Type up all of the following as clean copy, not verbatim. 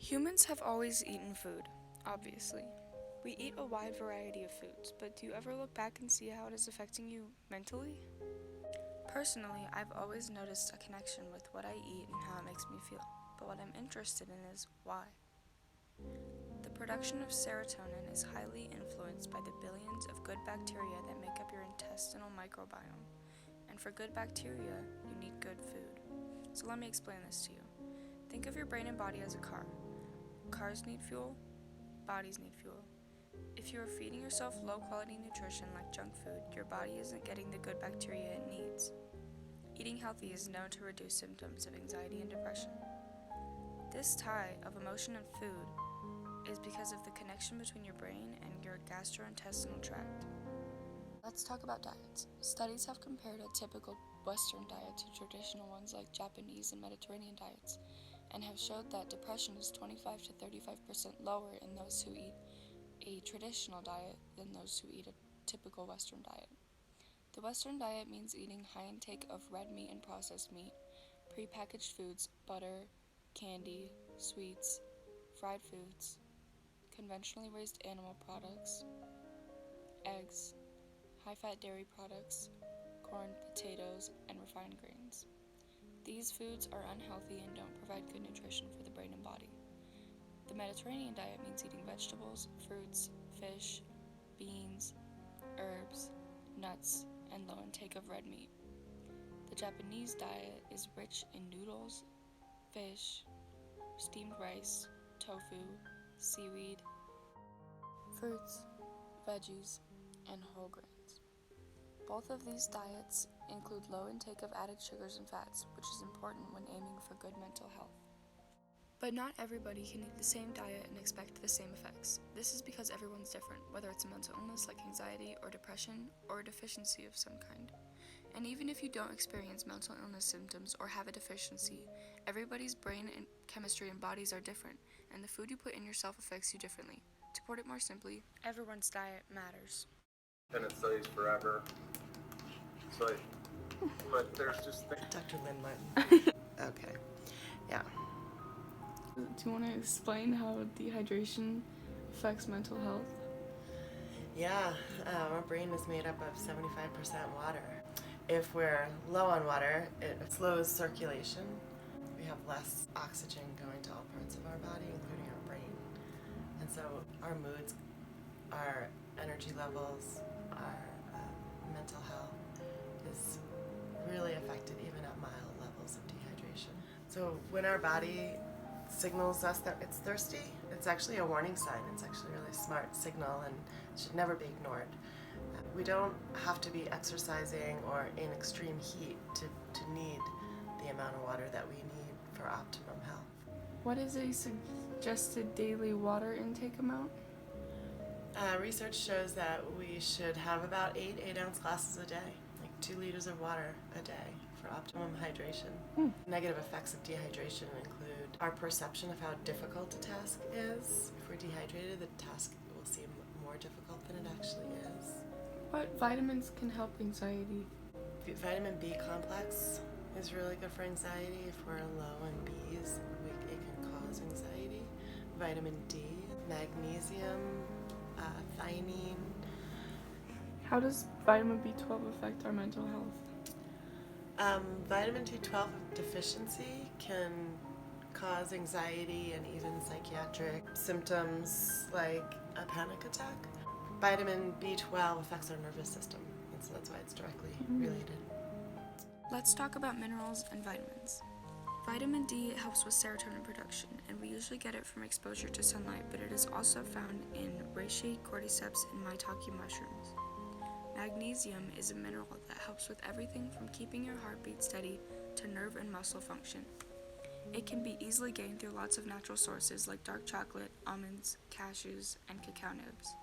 Humans have always eaten food, obviously. We eat a wide variety of foods, but do you ever look back and see how it is affecting you mentally? Personally, I've always noticed a connection with what I eat and how it makes me feel, but what I'm interested in is why. The production of serotonin is highly influenced by the billions of good bacteria that make up your intestinal microbiome, and for good bacteria, you need good food. So let me explain this to you. Think of your brain and body as a car. Cars need fuel, bodies need fuel. If you are feeding yourself low quality nutrition like junk food, your body isn't getting the good bacteria it needs. Eating healthy is known to reduce symptoms of anxiety and depression. This tie of emotion and food is because of the connection between your brain and your gastrointestinal tract. Let's talk about diets. Studies have compared a typical Western diet to traditional ones like Japanese and Mediterranean diets, and have showed that depression is 25 to 35% lower in those who eat a traditional diet than those who eat a typical Western diet. The Western diet means eating high intake of red meat and processed meat, prepackaged foods, butter, candy, sweets, fried foods, conventionally raised animal products, eggs, high-fat dairy products, corn, potatoes, and refined grains. These foods are unhealthy and don't provide good nutrition for the brain and body. The Mediterranean diet means eating vegetables, fruits, fish, beans, herbs, nuts, and low intake of red meat. The Japanese diet is rich in noodles, fish, steamed rice, tofu, seaweed, fruits, veggies, and whole grains. Both of these diets include low intake of added sugars and fats, which is important when aiming for good mental health. But not everybody can eat the same diet and expect the same effects. This is because everyone's different, whether it's a mental illness like anxiety or depression, or a deficiency of some kind. And even if you don't experience mental illness symptoms or have a deficiency, everybody's brain and chemistry and bodies are different, and the food you put in yourself affects you differently. To put it more simply, everyone's diet matters. Been in studies forever. So, but there's just things. Dr. Lynn Martin. Okay. Yeah. Do you want to explain how dehydration affects mental health? Yeah, our brain is made up of 75% water. If we're low on water, it slows circulation. We have less oxygen going to all parts of our body, including our brain. And so our moods, our energy levels, our mental health is really affected even at mild levels of dehydration. So when our body signals us that it's thirsty, it's actually a warning sign. It's actually a really smart signal and should never be ignored. We don't have to be exercising or in extreme heat to need the amount of water that we need for optimum health. What is a suggested daily water intake amount? Research shows that we should have about 8-ounce glasses a day, like 2 liters of water a day for optimum hydration. Negative effects of dehydration include our perception of how difficult a task is. If we're dehydrated, the task will seem more difficult than it actually is. What vitamins can help anxiety? Vitamin B complex is really good for anxiety. If we're low in B's, it can cause anxiety. Vitamin D, magnesium, thiamine. How does vitamin B12 affect our mental health? Vitamin B12 deficiency can cause anxiety and even psychiatric symptoms like a panic attack. Vitamin B12 affects our nervous system, and so that's why it's directly related. Let's talk about minerals and vitamins. Vitamin D helps with serotonin production, and we usually get it from exposure to sunlight, but it is also found in reishi, cordyceps, and maitake mushrooms. Magnesium is a mineral that helps with everything from keeping your heartbeat steady to nerve and muscle function. It can be easily gained through lots of natural sources like dark chocolate, almonds, cashews, and cacao nibs.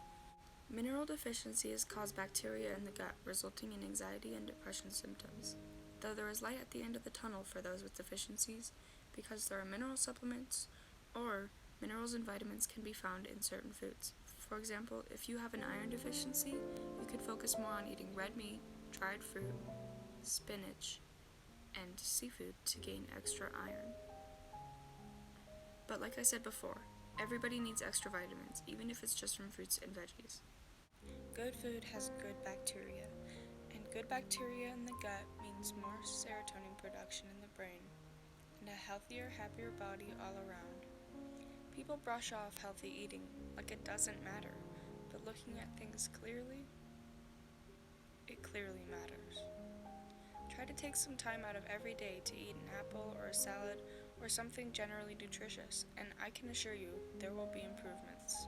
Mineral deficiencies cause bacteria in the gut, resulting in anxiety and depression symptoms. Though there is light at the end of the tunnel for those with deficiencies, because there are mineral supplements or minerals and vitamins can be found in certain foods. For example, if you have an iron deficiency, you could focus more on eating red meat, dried fruit, spinach, and seafood to gain extra iron. But like I said before, everybody needs extra vitamins, even if it's just from fruits and veggies. Good food has good bacteria, and good bacteria in the gut means more serotonin production in the brain, and a healthier, happier body all around. People brush off healthy eating like it doesn't matter, but looking at things clearly, it clearly matters. Try to take some time out of every day to eat an apple or a salad or something generally nutritious, and I can assure you there will be improvements.